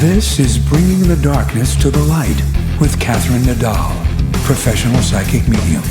This is Bringing the Darkness to the Light with Catherine Nadal, professional psychic medium.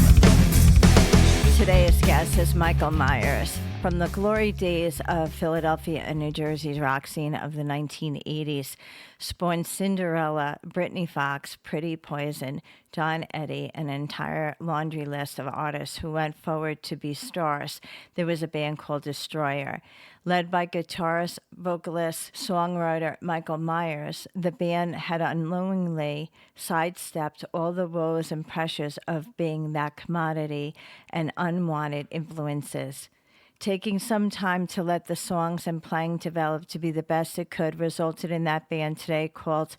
Today's guest is Michael Myers. From the glory days of Philadelphia and New Jersey's rock scene of the 1980s, spawned Cinderella, Britny Fox, Pretty Poison, John Eddy, an entire laundry list of artists who went forward to be stars. There was a band called Destroyer. Led by guitarist, vocalist, songwriter Michael Myers, the band had unknowingly sidestepped all the woes and pressures of being that commodity and unwanted influences. Taking some time to let the songs and playing develop to be the best it could resulted in that band today called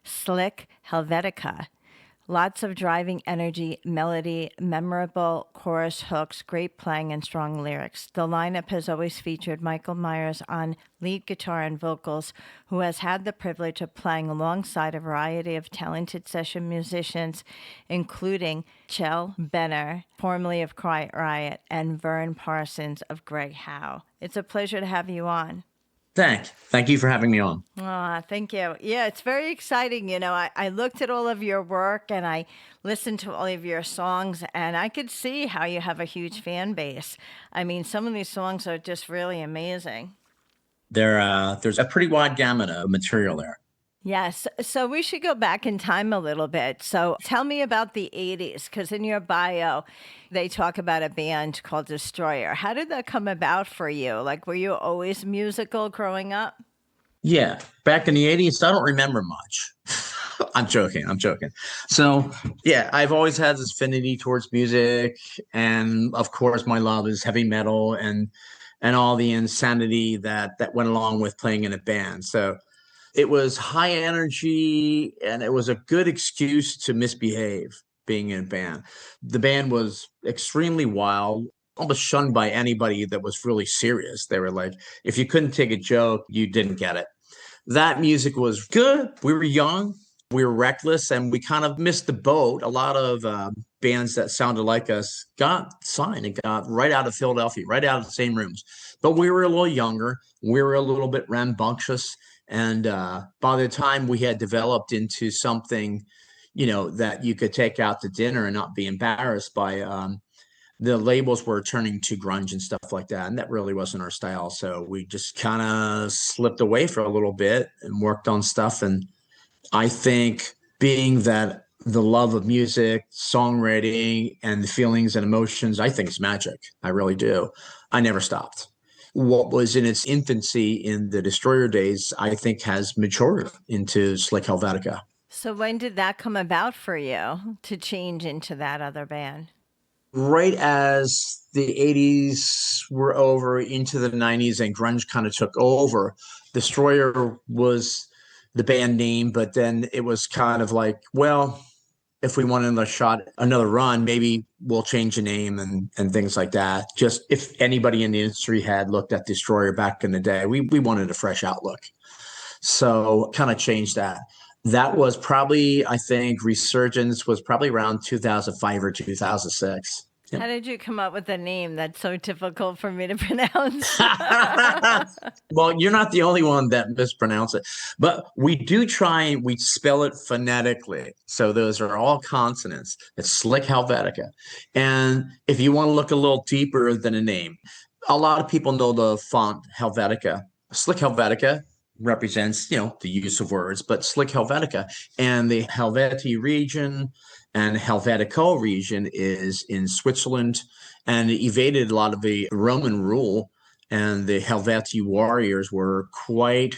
Slik Helvetika. Lots of driving energy, melody, memorable chorus hooks, great playing, and strong lyrics. The lineup has always featured Michael Myers on lead guitar and vocals, who has had the privilege of playing alongside a variety of talented session musicians, including Kjell Benner, formerly of Quiet Riot, and Vern Parsons of Greg Howe. It's a pleasure to have you on. Thank you for having me on. Thank you. Yeah, it's very exciting. You know, I looked at all of your work and I listened to all of your songs, and I could see how you have a huge fan base. I mean, some of these songs are just really amazing. There's a pretty wide gamut of material there. Yes. So we should go back in time a little bit. So tell me about the 80s, because in your bio, they talk about a band called Destroyer. How did that come about for you? Like, were you always musical growing up? Yeah, back in the 80s, I don't remember much. I'm joking. So, yeah, I've always had this affinity towards music. And of course, my love is heavy metal and all the insanity that went along with playing in a band. So it was high energy, and it was a good excuse to misbehave being in a band. The band was extremely wild, almost shunned by anybody that was really serious. They were like, if you couldn't take a joke, you didn't get it. That music was good. We were young, we were reckless, and we kind of missed the boat. A lot of bands that sounded like us got signed and got right out of Philadelphia, right out of the same rooms. But we were a little younger. We were a little bit rambunctious. And by the time we had developed into something, that you could take out to dinner and not be embarrassed by, the labels were turning to grunge and stuff like that. And that really wasn't our style. So we just kind of slipped away for a little bit and worked on stuff. And I think being that the love of music, songwriting, and the feelings and emotions, I think it's magic. I really do. I never stopped. What was in its infancy in the Destroyer days, I think has matured into Slik Helvetika. So when did that come about for you to change into that other band? Right as the 80s were over into the 90s and grunge kind of took over, Destroyer was the band name, but then it was kind of like, well, if we want another run, maybe we'll change the name and things like that. Just if anybody in the industry had looked at Destroyer back in the day, we wanted a fresh outlook. So kind of changed that. That was probably, I think, Resurgence was probably around 2005 or 2006. How did you come up with a name that's so difficult for me to pronounce? Well, you're not the only one that mispronounce it. But we do try, we spell it phonetically. So those are all consonants. It's Slik Helvetika. And if you want to look a little deeper than a name, a lot of people know the font Helvetica. Slik Helvetika represents, the use of words, but Slik Helvetika. And the Helveti region and Helvetico region is in Switzerland, and it evaded a lot of the Roman rule, and the Helveti warriors were quite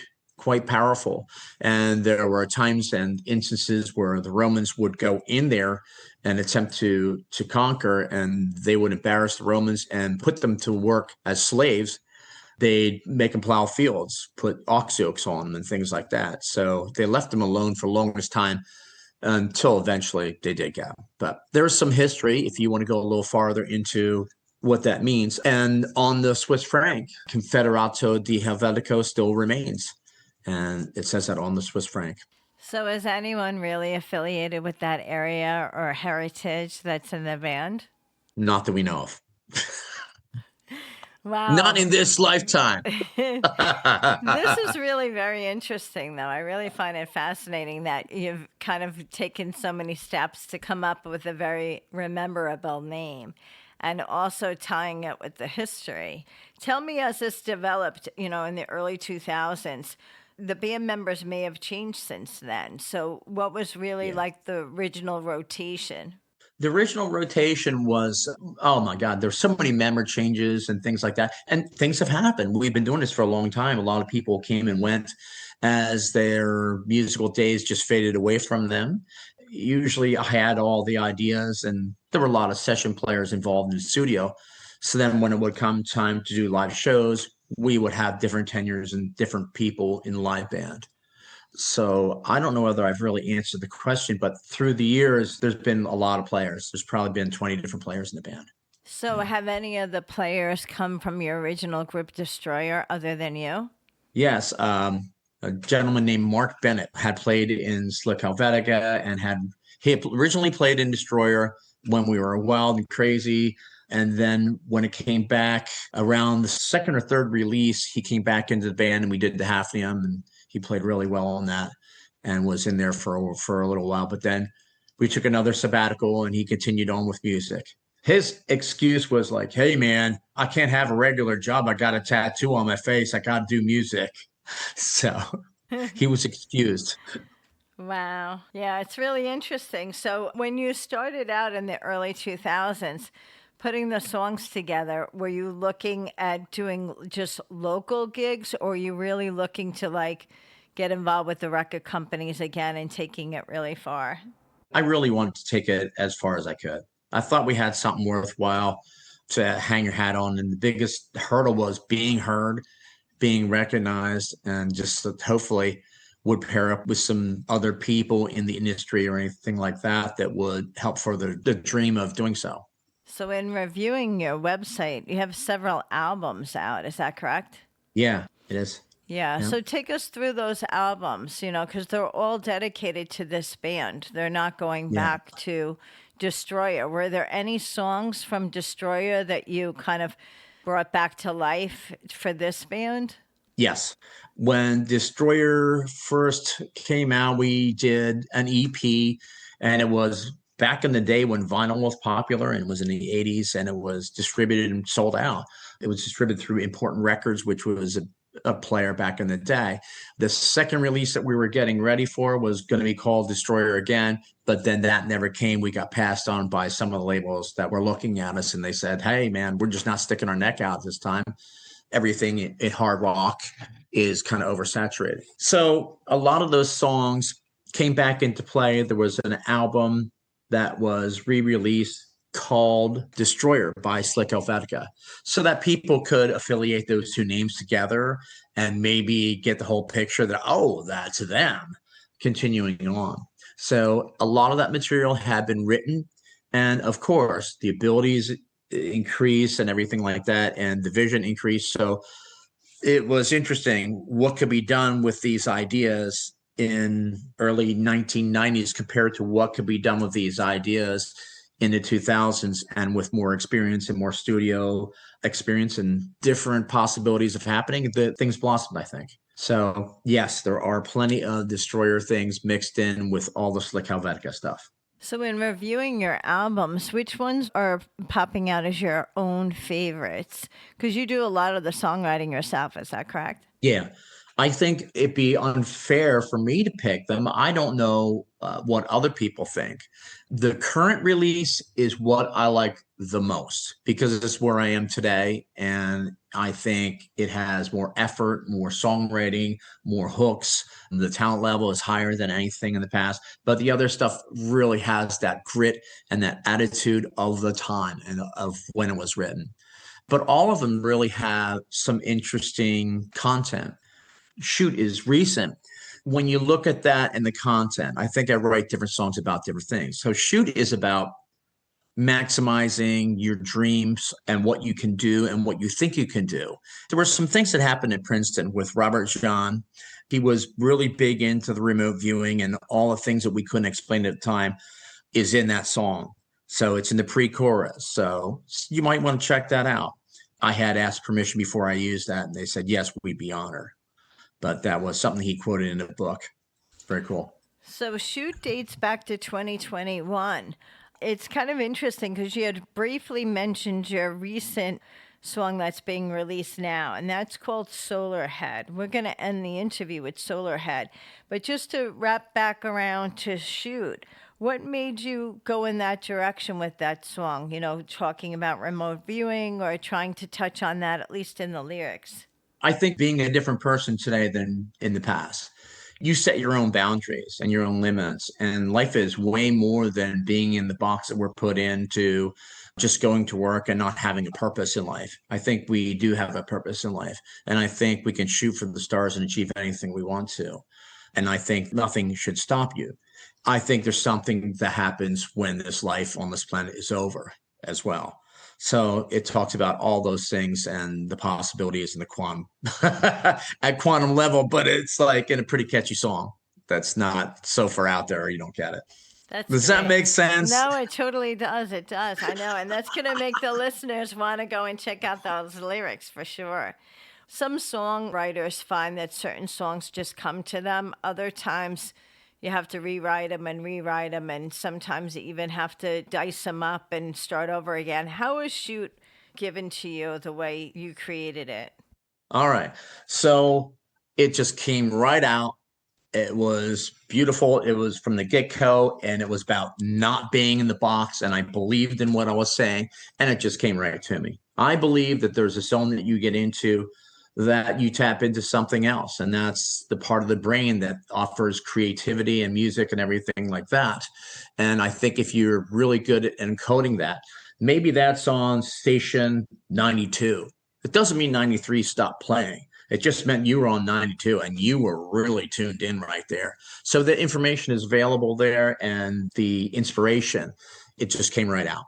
powerful. And there were times and instances where the Romans would go in there and attempt to conquer, and they would embarrass the Romans and put them to work as slaves. They'd make them plow fields, put ox yokes on them and things like that. So they left them alone for the longest time, until eventually they did get them. But there's some history if you want to go a little farther into what that means. And on the Swiss franc, Confederato di Helvetico still remains. And it says that on the Swiss franc. So is anyone really affiliated with that area or heritage that's in the band? Not that we know of. Wow. Not in this lifetime. This is really very interesting, though. I really find it fascinating that you've kind of taken so many steps to come up with a very rememberable name and also tying it with the history. Tell me, as this developed, in the early 2000s, the band members may have changed since then. So what was really like the original rotation? The original rotation was, oh my God, there's so many member changes and things like that. And things have happened. We've been doing this for a long time. A lot of people came and went as their musical days just faded away from them. Usually I had all the ideas, and there were a lot of session players involved in the studio. So then when it would come time to do live shows, we would have different tenures and different people in the live band. So I don't know whether I've really answered the question, but through the years, there's been a lot of players. There's probably been 20 different players in the band. So have any of the players come from your original group Destroyer other than you? Yes. A gentleman named Mark Bennett had played in Slik Helvetika and he had originally played in Destroyer when we were wild and crazy. And then when it came back around the second or third release, he came back into the band and we did the Hafnium, and he played really well on that and was in there for a little while. But then we took another sabbatical and he continued on with music. His excuse was like, hey, man, I can't have a regular job. I got a tattoo on my face. I got to do music. So he was excused. Wow. Yeah, it's really interesting. So when you started out in the early 2000s, putting the songs together, were you looking at doing just local gigs, or were you really looking to like get involved with the record companies again and taking it really far? I really wanted to take it as far as I could. I thought we had something worthwhile to hang your hat on. And the biggest hurdle was being heard, being recognized, and just hopefully would pair up with some other people in the industry or anything like that that would help further the dream of doing so. So in reviewing your website, you have several albums out. Is that correct? Yeah, it is. Yeah. So take us through those albums, because they're all dedicated to this band. They're not going back to Destroyer. Were there any songs from Destroyer that you kind of brought back to life for this band? Yes. When Destroyer first came out, we did an EP, and it was back in the day when vinyl was popular, and it was in the 80s, and it was distributed and sold out. It was distributed through Important Records, which was a player back in the day. The second release that we were getting ready for was going to be called Destroyer again, but then that never came. We got passed on by some of the labels that were looking at us, and they said, hey, man, we're just not sticking our neck out this time. Everything in hard rock is kind of oversaturated. So a lot of those songs came back into play. There was an album that was re-released called Destroyer by Slik Helvetika, so that people could affiliate those two names together and maybe get the whole picture that, oh, that's them continuing on. So a lot of that material had been written, and of course the abilities increased and everything like that, and the vision increased. So it was interesting what could be done with these ideas in early 1990s compared to what could be done with these ideas in the 2000s, and with more experience and more studio experience and different possibilities of happening, the things blossomed, I think. So yes, there are plenty of Destroyer things mixed in with all the Slik Helvetika stuff. So in reviewing your albums, which ones are popping out as your own favorites? Because you do a lot of the songwriting yourself, is that correct? Yeah. I think it'd be unfair for me to pick them. I don't know what other people think. The current release is what I like the most because it's where I am today. And I think it has more effort, more songwriting, more hooks. The talent level is higher than anything in the past. But the other stuff really has that grit and that attitude of the time and of when it was written. But all of them really have some interesting content. Shoot is recent. When you look at that and the content, I think I write different songs about different things. So Shoot is about maximizing your dreams and what you can do and what you think you can do. There were some things that happened in Princeton with Robert John. He was really big into the remote viewing, and all the things that we couldn't explain at the time is in that song. So it's in the pre-chorus. So you might want to check that out. I had asked permission before I used that, and they said, yes, we'd be honored. But that was something he quoted in the book. Very cool. So Shoot dates back to 2021. It's kind of interesting because you had briefly mentioned your recent song that's being released now, and that's called Solar Head. We're going to end the interview with Solar Head. But just to wrap back around to Shoot, what made you go in that direction with that song? You know, talking about remote viewing or trying to touch on that, at least in the lyrics? I think being a different person today than in the past. You set your own boundaries and your own limits, and life is way more than being in the box that we're put into, just going to work and not having a purpose in life. I think we do have a purpose in life, and I think we can shoot for the stars and achieve anything we want to. And I think nothing should stop you. I think there's something that happens when this life on this planet is over as well. So it talks about all those things and the possibilities in the quantum at quantum level, but it's like in a pretty catchy song that's not so far out there you don't get it. Does that make sense? No, it totally does. It does. I know. And that's going to make the listeners want to go and check out those lyrics for sure. Some songwriters find that certain songs just come to them. Other times you have to rewrite them, and sometimes you even have to dice them up and start over again. How was Shoot given to you the way you created it? All right. So it just came right out. It was beautiful. It was from the get-go, and it was about not being in the box, and I believed in what I was saying, and it just came right to me. I believe that there's a zone that you get into that you tap into something else, and that's the part of the brain that offers creativity and music and everything like that. And I think if you're really good at encoding that, maybe that's on station 92. It doesn't mean 93 stopped playing. It just meant you were on 92 and you were really tuned in right there. So the information is available there, and the inspiration, it just came right out,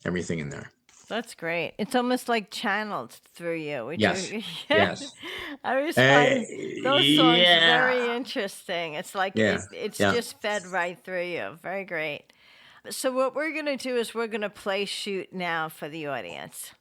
everything in there. That's great. It's almost like channeled through you. Yes. Yes. I always find those songs very interesting. It's like it's just fed right through you. Very great. So what we're going to do is we're going to play Shoot now for the audience.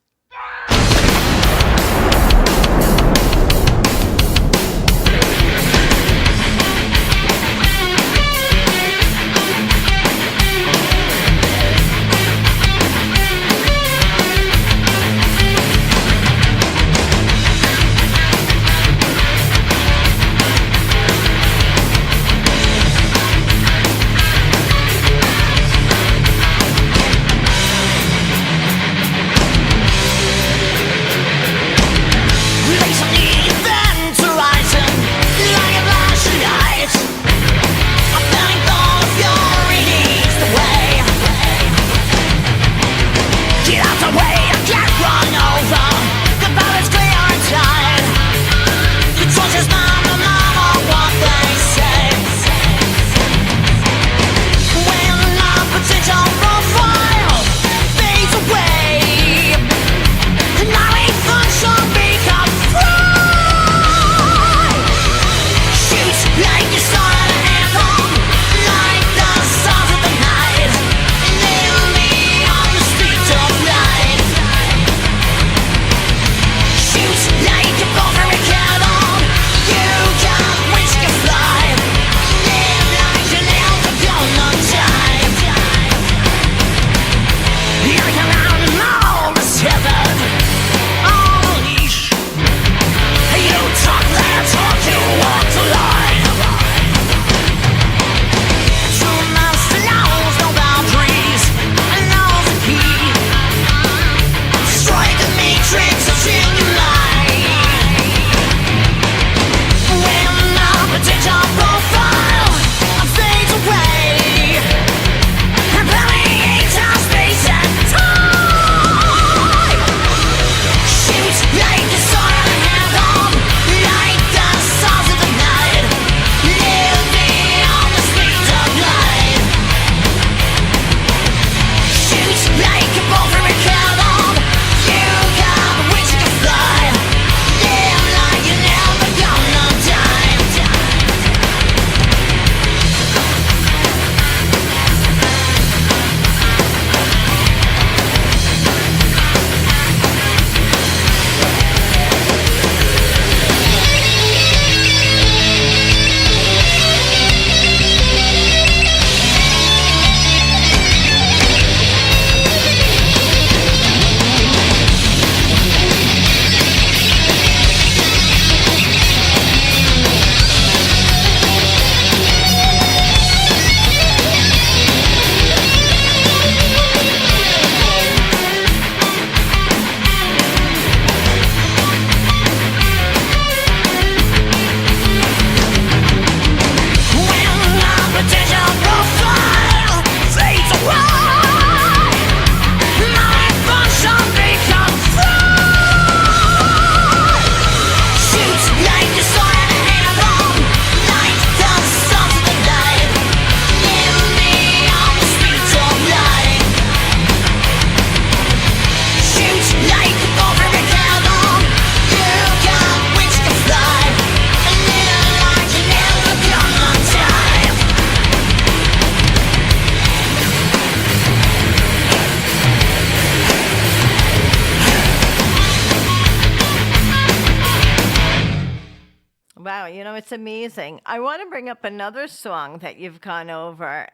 Wow, it's amazing. I want to bring up another song that you've gone over.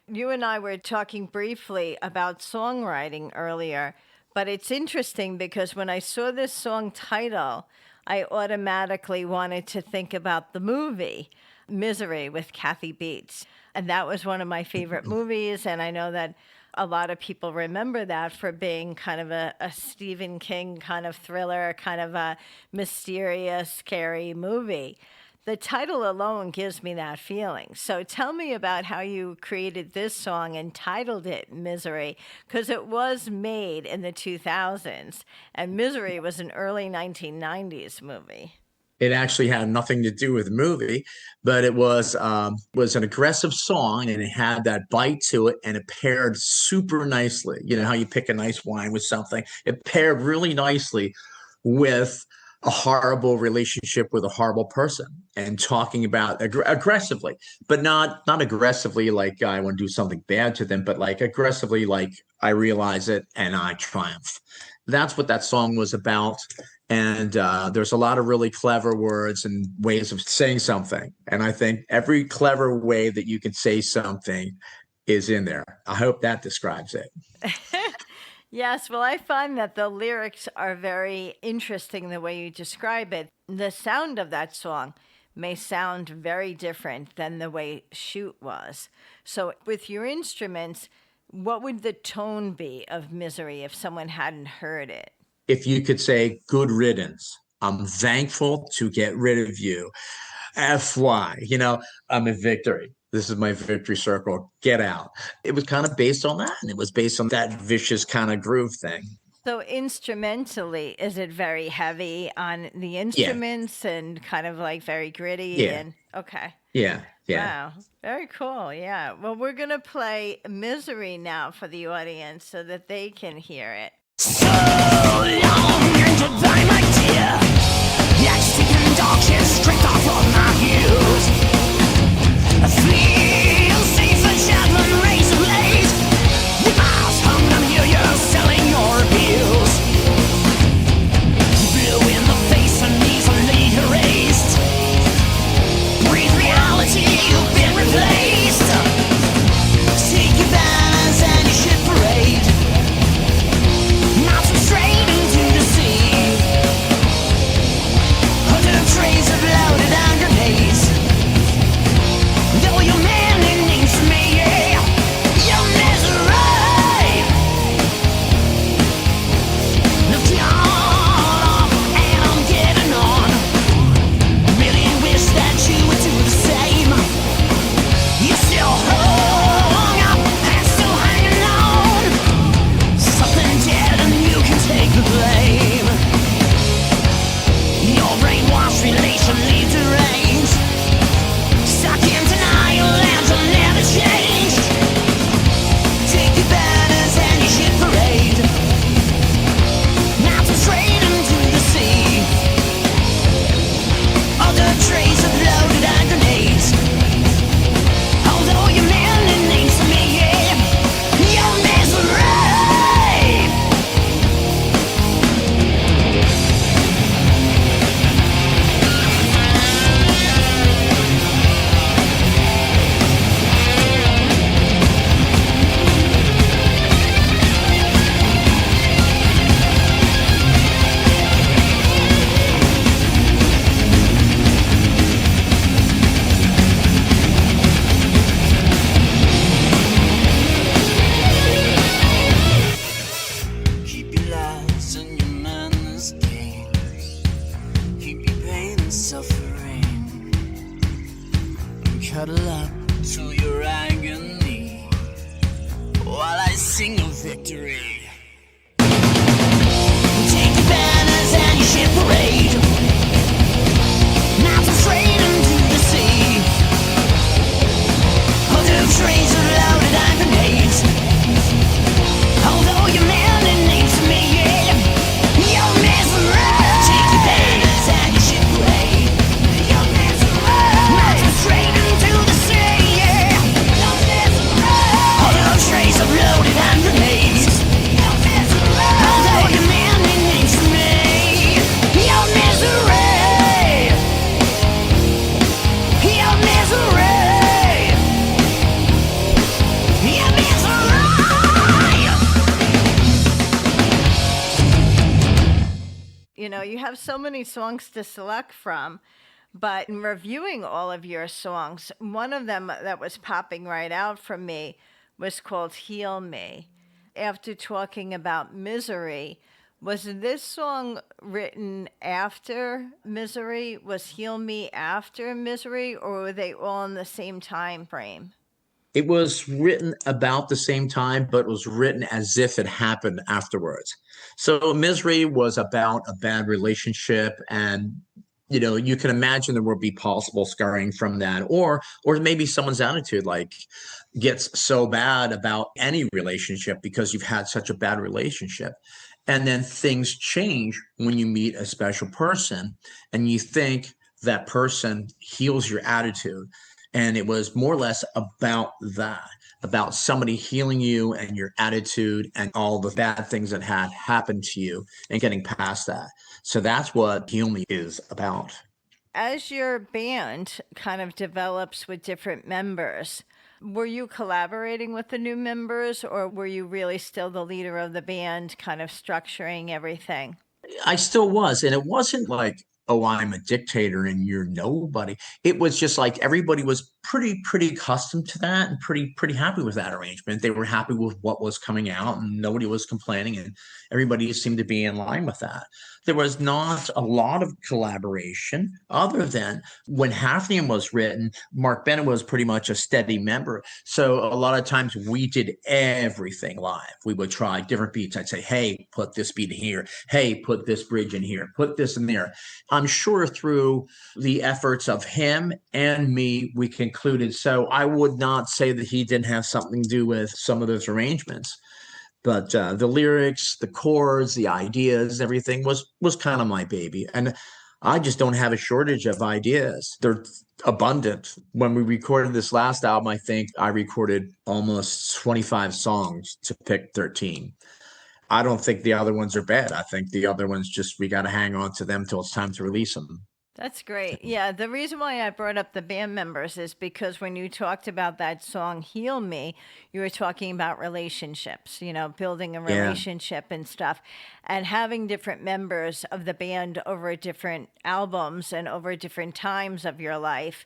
You and I were talking briefly about songwriting earlier, but it's interesting because when I saw this song title, I automatically wanted to think about the movie Misery with Kathy Bates. And that was one of my favorite movies. And I know that a lot of people remember that for being kind of a Stephen King kind of thriller, kind of a mysterious, scary movie. The title alone gives me that feeling. So tell me about how you created this song and titled it Misery, because it was made in the 2000s, and Misery was an early 1990s movie. It actually had nothing to do with the movie, but it was an aggressive song, and it had that bite to it, and it paired super nicely. You know how you pick a nice wine with something? It paired really nicely with a horrible relationship with a horrible person, and talking about aggressively, but not aggressively like I want to do something bad to them, but like aggressively like I realize it and I triumph. That's what that song was about. And there's a lot of really clever words and ways of saying something. And I think every clever way that you can say something is in there. I hope that describes it. Yes, well, I find that the lyrics are very interesting the way you describe it. The sound of that song may sound very different than the way Shoot was. So with your instruments, what would the tone be of Misery if someone hadn't heard it? If you could say, good riddance, I'm thankful to get rid of you. FY, I'm in victory. This is my victory circle. Get out. It was kind of based on that. And it was based on that vicious kind of groove thing. So instrumentally, is it very heavy on the instruments and kind of like very gritty? Yeah. Okay. Yeah. Wow. Very cool. Yeah. Well, we're going to play Misery now for the audience so that they can hear it. So long and goodbye, my dear. Ecstasy and darkness stripped off all my hues. I feel safe and Shetland razor blades. With eyes hung on you, you're selling your abuse. Blue in the face and easily erased. Breathe reality, you've been replaced. Take your banners and your shit parade. Not so straight into the sea. Under trays of loaded hand grenades. Though your man names me, your misery. Look on, and I'm getting on. Really wish that you would do the same. You're still hung up and still hanging on. Something dead and you can take the blame. Your brainwashed relation leads deranged. Stuck in denial and you'll never change. Take your banners and your shit parade. Now to straight into the sea. Other trays of loaded hand grenades. Although your man names me, your misery. Keep your lies and your manners games. Keep your pain and suffering. And cuddle up to your agony while I sing of victory. Take your banners and your shit parade. Now to straight into the sea. Other trays of loaded hand grenades. Although your man names me, your misery. Take your banners and your shit parade. Your misery. Now to straight into the sea. Your misery. Although trays of loaded hand grenades. you have so many songs to select from. But in reviewing all of your songs, one of them that was popping right out for me was called Heal Me. After talking about Misery, was this song written after Misery? Was Heal Me after Misery, or were they all in the same time frame? It was written about the same time, but was written as if it happened afterwards. So Misery was about a bad relationship, and you can imagine there will be possible scarring from that, or maybe someone's attitude gets so bad about any relationship because you've had such a bad relationship. And then things change when you meet a special person and you think that person heals your attitude. And it was more or less about that, about somebody healing you and your attitude and all the bad things that had happened to you and getting past that. So that's what Heal Me is about. As your band kind of develops with different members, were you collaborating with the new members, or were you really still the leader of the band, kind of structuring everything? I still was. And it wasn't like, oh, I'm a dictator and you're nobody. It was just like everybody was pretty accustomed to that and pretty happy with that arrangement. They were happy with what was coming out and nobody was complaining, and everybody seemed to be in line with that. There was not a lot of collaboration other than when Hafnium was written, Mark Bennett was pretty much a steady member. So a lot of times we did everything live. We would try different beats. I'd say, hey, put this beat in here. Hey, put this bridge in here. Put this in there. I'm sure through the efforts of him and me, we concluded. So I would not say that he didn't have something to do with some of those arrangements. But the lyrics, the chords, the ideas, everything was kind of my baby. And I just don't have a shortage of ideas. They're abundant. When we recorded this last album, I think I recorded almost 25 songs to pick 13. I don't think the other ones are bad. I think the other ones we got to hang on to them till it's time to release them. That's great. Yeah, the reason why I brought up the band members is because when you talked about that song Heal Me, you were talking about relationships, building a relationship and stuff, and having different members of the band over different albums and over different times of your life.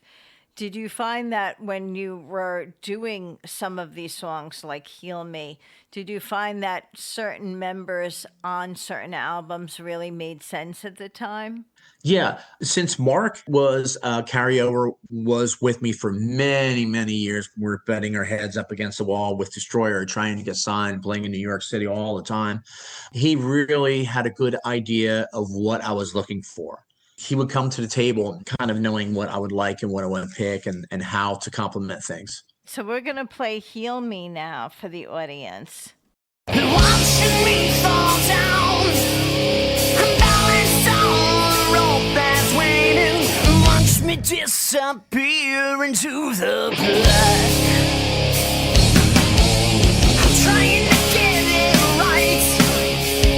Did you find that when you were doing some of these songs like Heal Me, did you find that certain members on certain albums really made sense at the time? Yeah, since Mark was carryover, was with me for many, many years. We're betting our heads up against the wall with Destroyer, trying to get signed, playing in New York City all the time. He really had a good idea of what I was looking for. He would come to the table kind of knowing what I would like and what I want to pick and how to complement things. So we're going to play Heal Me now for the audience. Watching me fall down, I'm balanced on the rope that's waiting. Watch me disappear into the black. I'm trying to get it right.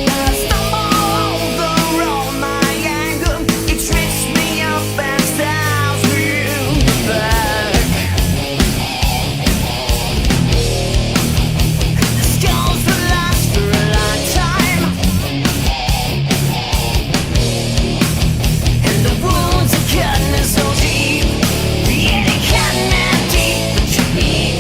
I stumble over all my anger. It trips me up and stabs me in the back. The scars will last for a lifetime, and the wounds are cutting so deep. Yeah, they cut me deep, but you need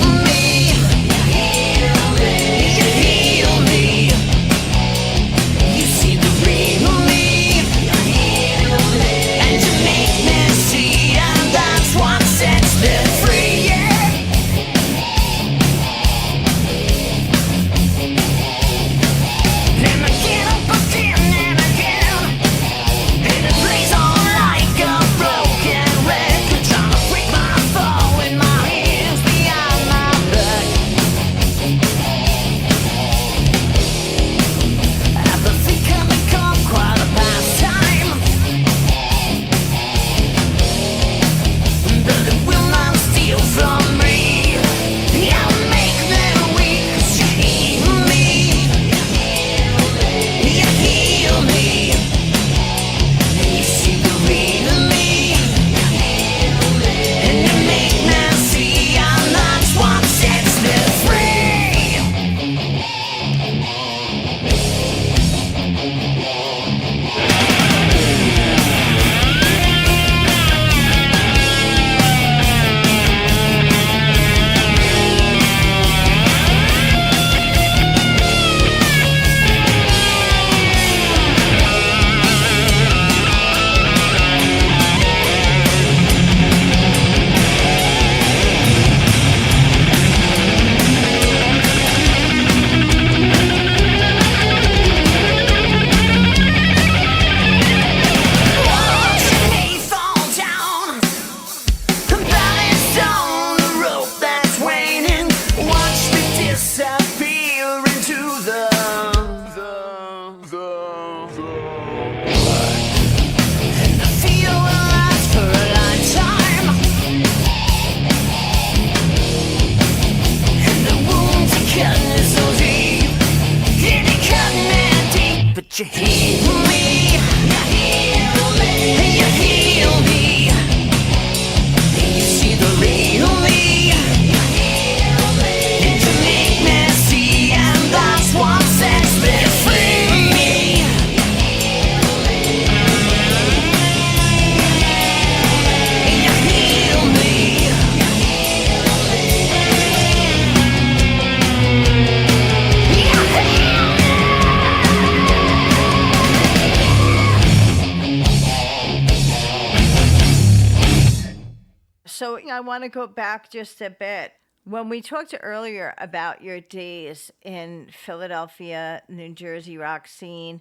So I want to go back just a bit. When we talked earlier about your days in Philadelphia, New Jersey rock scene,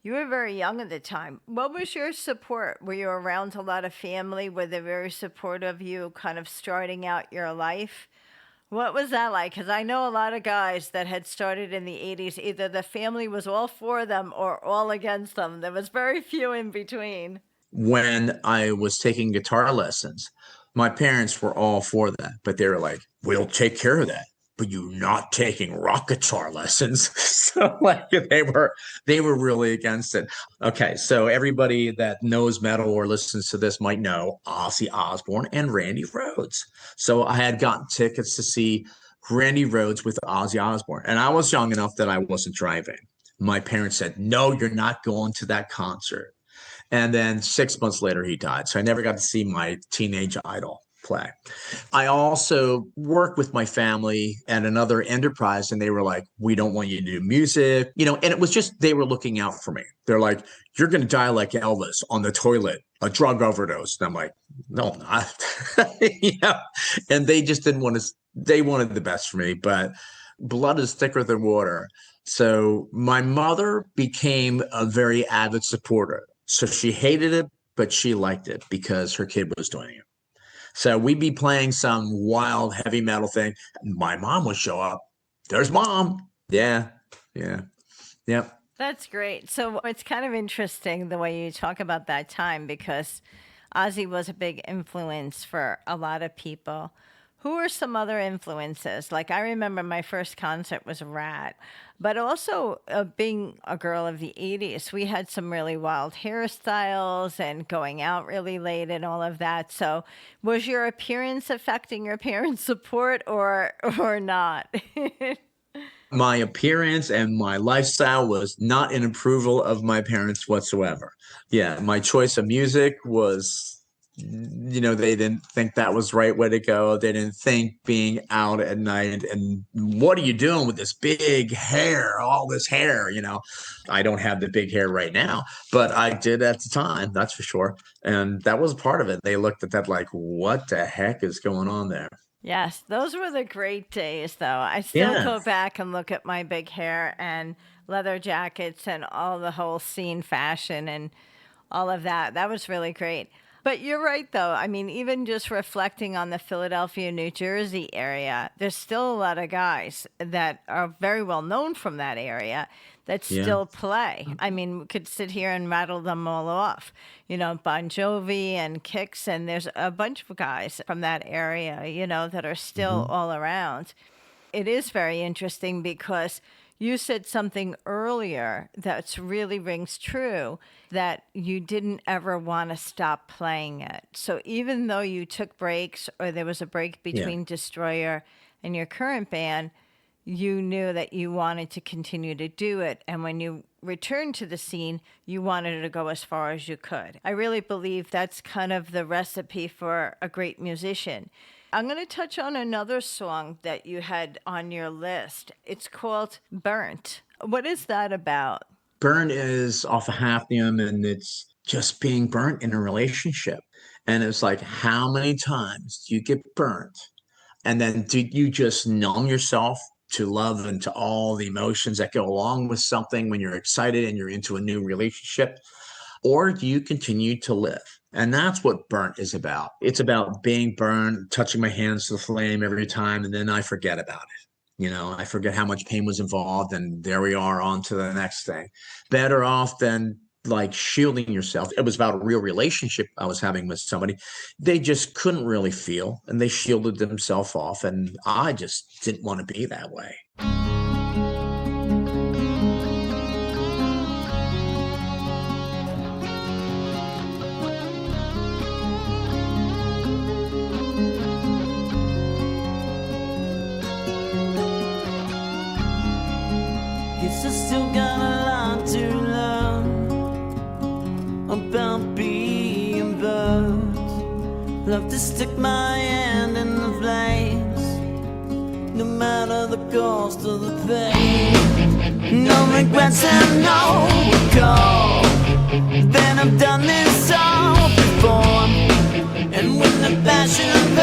you were very young at the time. What was your support? Were you around a lot of family? Were they very supportive of you kind of starting out your life? What was that like? Because I know a lot of guys that had started in the 80s, either the family was all for them or all against them. There was very few in between. When I was taking guitar lessons, my parents were all for that, but they were like, we'll take care of that, but you're not taking rock guitar lessons. So like they were really against it. Okay, so everybody that knows metal or listens to this might know Ozzy Osbourne and Randy Rhoads. So I had gotten tickets to see Randy Rhoads with Ozzy Osbourne, and I was young enough that I wasn't driving. My parents said, no, you're not going to that concert. And then 6 months later, he died. So I never got to see my teenage idol play. I also worked with my family at another enterprise, and they were like, we don't want you to do music, and it was just, they were looking out for me. They're like, you're going to die like Elvis on the toilet, a drug overdose. And I'm like, no, I'm not. And they just didn't want to, they wanted the best for me, but blood is thicker than water. So my mother became a very avid supporter. So she hated it, but she liked it because her kid was doing it. So we'd be playing some wild heavy metal thing. My mom would show up. There's mom. Yeah. That's great. So it's kind of interesting the way you talk about that time, because Ozzy was a big influence for a lot of people. Who are some other influences? Like I remember my first concert was Rat, but also being a girl of the 80s, we had some really wild hairstyles and going out really late and all of that. So was your appearance affecting your parents' support or not? My appearance and my lifestyle was not in approval of my parents whatsoever. Yeah, my choice of music was, they didn't think that was the right way to go. They didn't think being out at night and what are you doing with this big hair, all this hair, I don't have the big hair right now, but I did at the time, that's for sure. And that was part of it. They looked at that like, what the heck is going on there? Yes, those were the great days, though. I still go back and look at my big hair and leather jackets and all the whole scene fashion and all of that. That was really great. But you're right, though. I mean, even just reflecting on the Philadelphia, New Jersey area, there's still a lot of guys that are very well known from that area that still play. I mean, we could sit here and rattle them all off. Bon Jovi and Kix, and there's a bunch of guys from that area, that are still all around. It is very interesting because you said something earlier that really rings true, that you didn't ever want to stop playing it. So even though you took breaks or there was a break between Destroyer and your current band, you knew that you wanted to continue to do it. And when you returned to the scene, you wanted to go as far as you could. I really believe that's kind of the recipe for a great musician. I'm going to touch on another song that you had on your list. It's called Burnt. What is that about? Burnt is off of Hafnium, and it's just being burnt in a relationship. And it's like, how many times do you get burnt? And then do you just numb yourself to love and to all the emotions that go along with something when you're excited and you're into a new relationship? Or do you continue to live? And that's what Burnt is about. It's about being burned, touching my hands to the flame every time, and then I forget about it. I forget how much pain was involved, and there we are, on to the next thing. Better off than like shielding yourself. It was about a real relationship I was having with somebody. They just couldn't really feel, and they shielded themselves off, and I just didn't want to be that way. Guess I still got a lot to learn about being burnt. Love to stick my hand in the flames, no matter the cost of the pain. No regrets and no recall. Then I've done this all before, and when the passion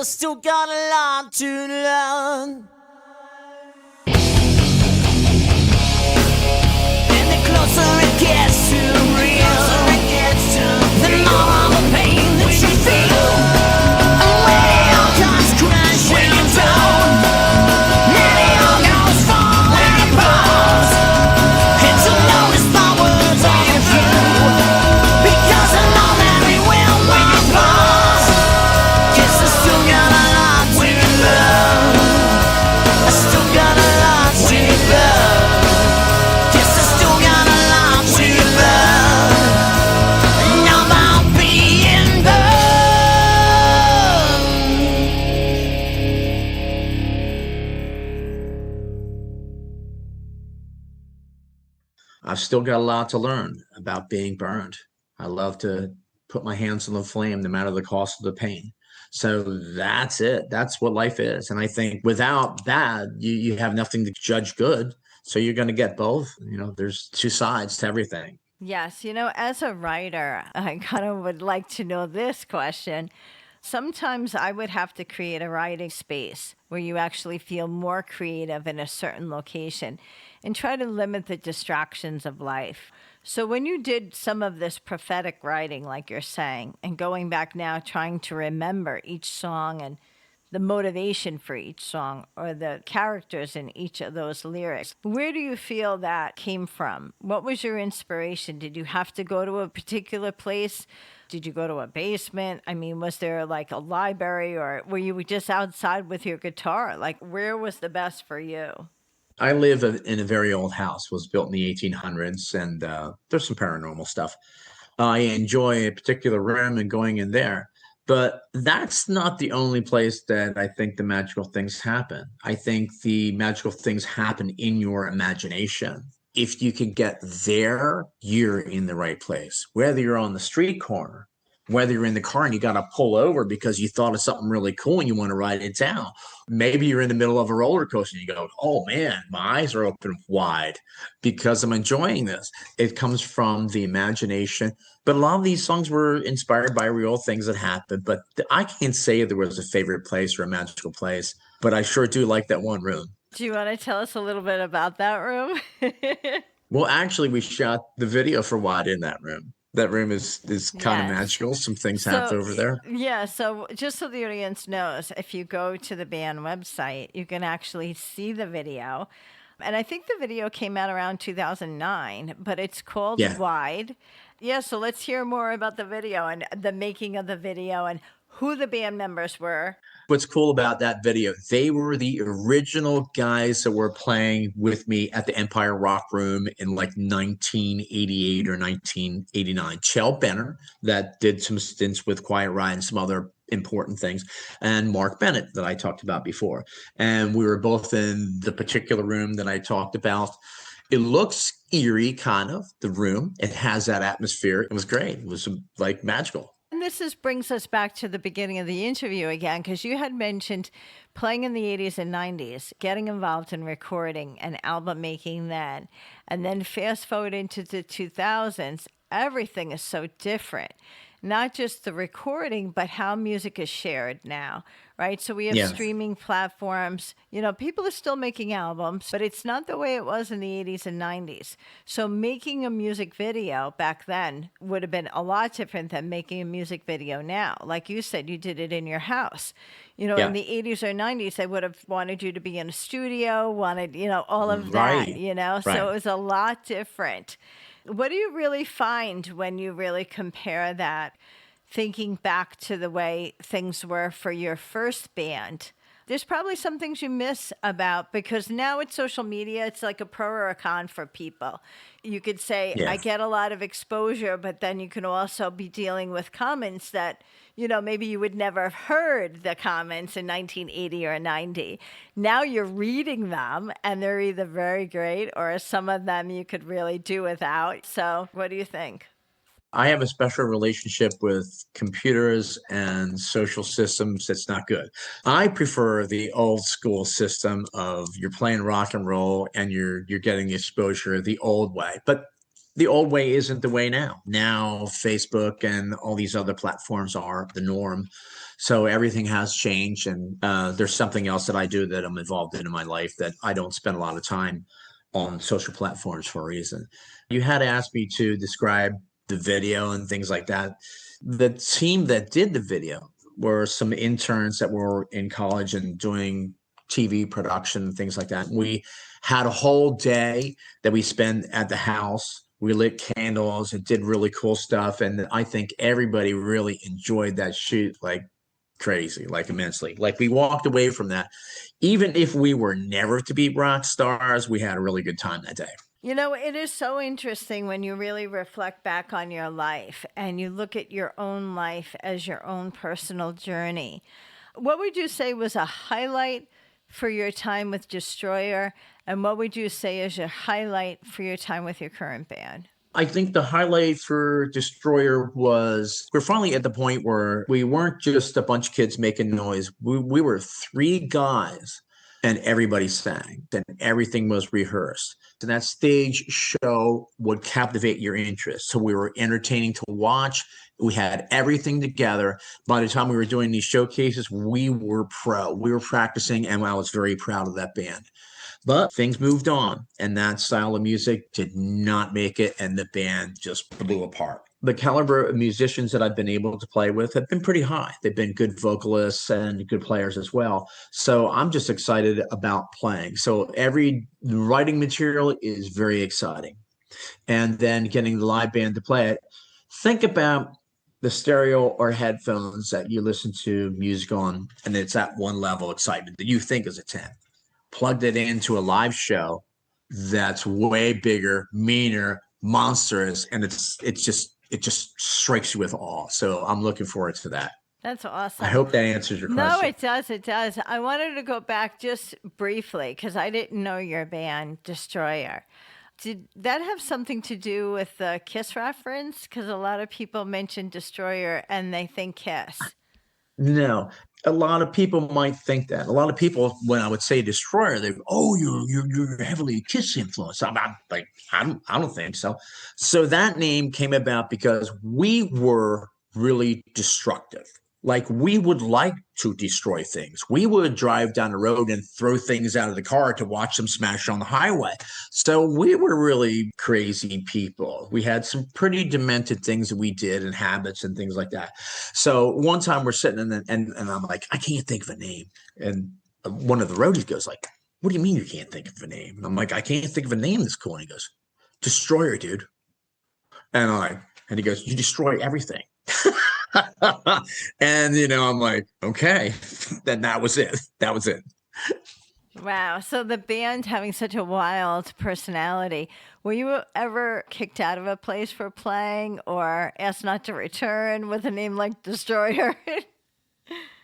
I still got a lot to learn. And the closer it gets to real, the more of the pain that you feel. And when it all comes crashing down, and it all goes falling apart, it's to notice the words on you, because I know that we will not pass. Guess I still got a lot to learn. I still got a lot to learn. Guess I still got a lot to learn. About being I've still got a lot to learn about being burned. I love to put my hands on the flame, no matter the cost of the pain. So that's it. That's what life is. And I think without that, you have nothing to judge good. So you're going to get both. You know, there's two sides to everything. Yes, as a writer, I kind of would like to know this question. Sometimes I would have to create a writing space where you actually feel more creative in a certain location and try to limit the distractions of life. So when you did some of this prophetic writing, like you're saying, and going back now trying to remember each song and the motivation for each song or the characters in each of those lyrics, where do you feel that came from? What was your inspiration? Did you have to go to a particular place? Did you go to a basement? I mean, was there like a library, or were you just outside with your guitar? Like, where was the best for you? I live in a very old house. It was built in the 1800s, and there's some paranormal stuff. I enjoy a particular room and going in there. But that's not the only place that I think the magical things happen. I think the magical things happen in your imagination. If you can get there, you're in the right place. Whether you're on the street corner, whether you're in the car and you got to pull over because you thought of something really cool and you want to write it down. Maybe you're in the middle of a roller coaster and you go, oh man, my eyes are open wide because I'm enjoying this. It comes from the imagination. But a lot of these songs were inspired by real things that happened. But I can't say there was a favorite place or a magical place, but I sure do like that one room. Do you want to tell us a little bit about that room? Well, actually, we shot the video for Wide in that room. That room is kind of Yes. magical. Some things happen over there. Yeah, so just so the audience knows, if you go to the band website, you can actually see the video. And I think the video came out around 2009, but it's called Yeah. Wide. Yeah, so let's hear more about the video and the making of the video and who the band members were. What's cool about that video, they were the original guys that were playing with me at the Empire Rock Room in like 1988 or 1989. Kjell Benner, that did some stints with Quiet Riot and some other important things, and Mark Bennett that I talked about before. And we were both in the particular room that I talked about. It looks eerie, kind of, the room. It has that atmosphere. It was great. It was like magical. And this brings us back to the beginning of the interview again, because you had mentioned playing in the 80s and 90s, getting involved in recording and album making then, and then fast forward into the 2000s, everything is so different. Not just the recording, but how music is shared now, right? So we have Yeah. streaming platforms. People are still making albums, but it's not the way it was in the 80s and 90s. So making a music video back then would have been a lot different than making a music video now. Like you said, you did it in your house. Yeah. In the 80s or 90s, they would have wanted you to be in a studio, wanted, all of Right. that, So Right. it was a lot different. What do you really find when you really compare that, thinking back to the way things were for your first band? There's probably some things you miss about, because now it's social media. It's like a pro or a con for people. You could say, Yeah. I get a lot of exposure, but then you can also be dealing with comments that, maybe you would never have heard the comments in 1980 or 90. Now you're reading them and they're either very great or some of them you could really do without. So what do you think? I have a special relationship with computers and social systems that's not good. I prefer the old school system of you're playing rock and roll and you're getting the exposure the old way. But the old way isn't the way now. Now Facebook and all these other platforms are the norm. So everything has changed. And there's something else that I do that I'm involved in my life that I don't spend a lot of time on social platforms for a reason. You had asked me to describe the video and things like that. The team that did the video were some interns that were in college and doing TV production and things like that. We had a whole day that we spent at the house. We lit candles and did really cool stuff. And I think everybody really enjoyed that shoot like crazy, like immensely. Like we walked away from that. Even if we were never to be rock stars, we had a really good time that day. You know, it is so interesting when you really reflect back on your life and you look at your own life as your own personal journey. What would you say was a highlight for your time with Destroyer, and what would you say is your highlight for your time with your current band? I think the highlight for Destroyer was we're finally at the point where we weren't just a bunch of kids making noise. We were three guys and everybody sang and everything was rehearsed. And that stage show would captivate your interest. So we were entertaining to watch. We had everything together. By the time we were doing these showcases, we were pro. We were practicing, and I was very proud of that band. But things moved on, and that style of music did not make it, and the band just blew apart. The caliber of musicians that I've been able to play with have been pretty high. They've been good vocalists and good players as well. So I'm just excited about playing. So every writing material is very exciting. And then getting the live band to play it. Think about the stereo or headphones that you listen to music on, and it's at one level of excitement that you think is a 10. Plugged it into a live show that's way bigger, meaner, monstrous, and it just strikes you with awe. So I'm looking forward to that. That's awesome. I hope that answers your question. No, it does. It does. I wanted to go back just briefly because I didn't know your band, Destroyer. Did that have something to do with the Kiss reference? Because a lot of people mention Destroyer and they think Kiss. No, a lot of people might think that. A lot of people, when I would say Destroyer, they go, "Oh, you're heavily Kiss influenced." I'm like, I don't think so. So that name came about because we were really destructive. Like we would like to destroy things. We would drive down the road and throw things out of the car to watch them smash on the highway. So we were really crazy people. We had some pretty demented things that we did and habits and things like that. So one time we're sitting and I'm like, I can't think of a name. And one of the roadies goes like, "What do you mean you can't think of a name?" And I'm like, "I can't think of a name that's cool." And he goes, "Destroyer, dude." And he goes, "You destroy everything." And I'm like, okay. Then that was it. Wow. So the band having such a wild personality, were you ever kicked out of a place for playing or asked not to return with a name like Destroyer?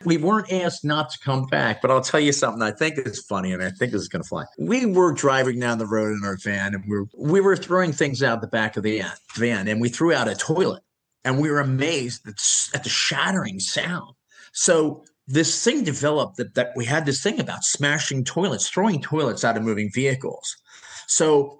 We weren't asked not to come back, but I'll tell you something I think is funny, and I think this is going to fly. We were driving down the road in our van, and we were throwing things out the back of the van, and we threw out a toilet. And we were amazed at the shattering sound. So this thing developed that we had this thing about smashing toilets, throwing toilets out of moving vehicles. So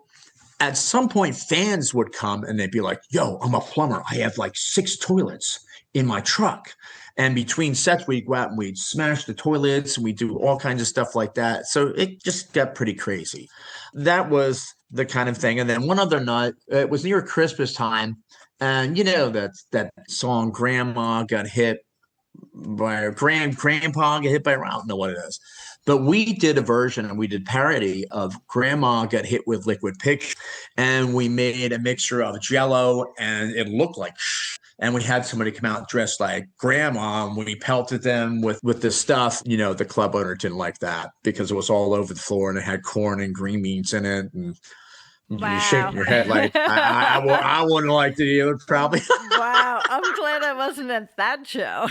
at some point, fans would come and they'd be like, "Yo, I'm a plumber. I have like 6 toilets in my truck." And between sets, we'd go out and we'd smash the toilets and we'd do all kinds of stuff like that. So it just got pretty crazy. That was the kind of thing. And then one other night, it was near Christmas time. And that song, Grandma Got Hit by Grandpa Got Hit by, I don't know what it is. But we did a version and we did parody of Grandma Got Hit with Liquid Picture. And we made a mixture of Jell-O and it looked like and we had somebody come out dressed like Grandma and we pelted them with this stuff. The club owner didn't like that because it was all over the floor and it had corn and green beans in it. And wow. You're shaking your head like, I wouldn't like to either, probably. Wow. I'm glad I wasn't at that show.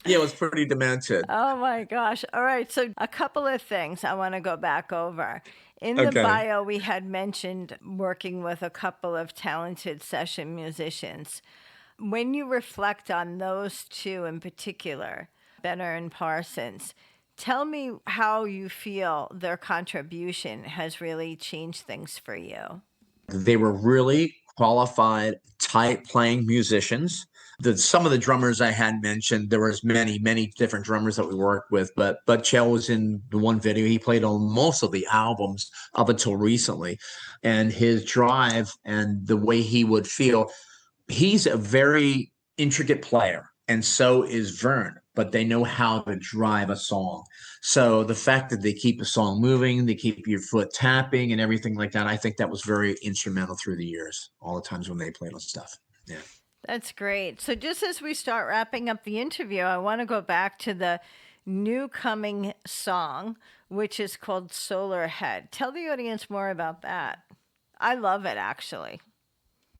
Yeah, it was pretty demented. Oh, my gosh. All right. So a couple of things I want to go back over. In the bio, we had mentioned working with a couple of talented session musicians. When you reflect on those two in particular, Benner and Parsons, tell me how you feel their contribution has really changed things for you. They were really qualified, tight playing musicians. Some of the drummers I had mentioned, there was many different drummers that we worked with, but Kjell was in the one video. He played on most of the albums up until recently. And his drive and the way he would feel, he's a very intricate player, and so is Vern, but they know how to drive a song. So the fact that they keep a song moving, they keep your foot tapping and everything like that, I think that was very instrumental through the years, all the times when they played on stuff. Yeah. That's great. So just as we start wrapping up the interview, I want to go back to the new coming song, which is called Solar Head. Tell the audience more about that. I love it, actually.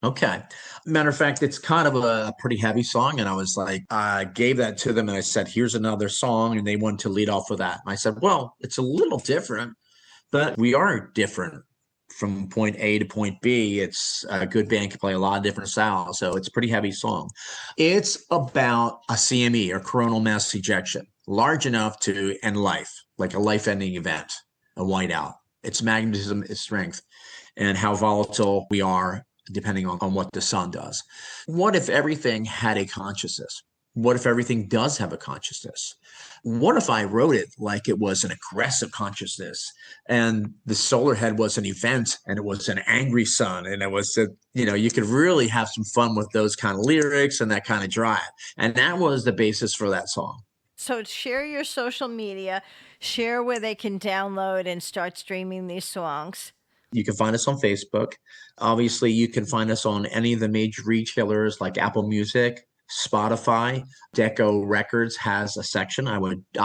Okay. Matter of fact, it's kind of a pretty heavy song. And I was like, I gave that to them and I said, here's another song. And they wanted to lead off with that. And I said, well, it's a little different, but we are different from point A to point B. It's a good band, can play a lot of different styles. So it's a pretty heavy song. It's about a CME, or coronal mass ejection, large enough to end life, like a life-ending event, a whiteout. Its magnetism, its strength, and how volatile we are depending on what the sun does. What if everything had a consciousness? What if everything does have a consciousness? What if I wrote it like it was an aggressive consciousness and the solar head was an event and it was an angry sun and it was, you could really have some fun with those kind of lyrics and that kind of drive. And that was the basis for that song. So share your social media, share where they can download and start streaming these songs. You can find us on Facebook. Obviously, you can find us on any of the major retailers like Apple Music, Spotify. Deco Records has a section. I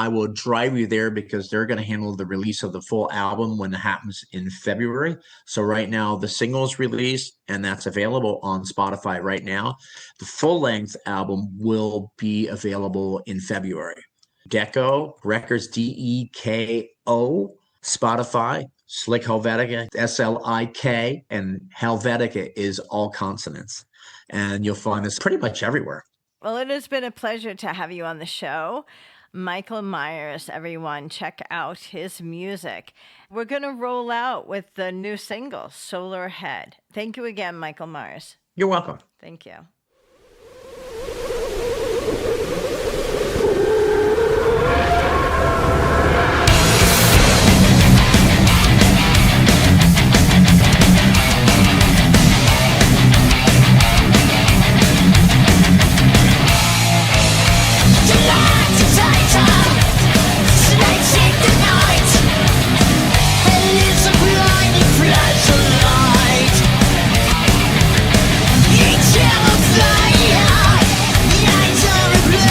will drive you there because they're going to handle the release of the full album when it happens in February. So right now, the single is released, and that's available on Spotify right now. The full-length album will be available in February. Deco Records, DEKO, Spotify. Slik Helvetika, SLIK, and Helvetica is all consonants. And you'll find us pretty much everywhere. Well, it has been a pleasure to have you on the show. Michael Myers, everyone, check out his music. We're going to roll out with the new single, Solar Head. Thank you again, Michael Myers. You're welcome. Thank you. Eternal fire, the eyes are a blue.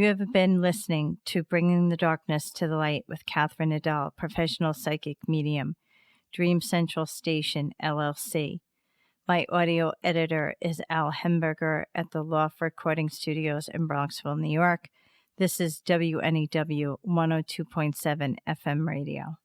You have been listening to Bringing the Darkness to the Light with Catherine Nadal, professional psychic medium, Dream Central Station, LLC. My audio editor is Al Hemberger at the Loft Recording Studios in Bronxville, New York. This is WNEW 102.7 FM radio.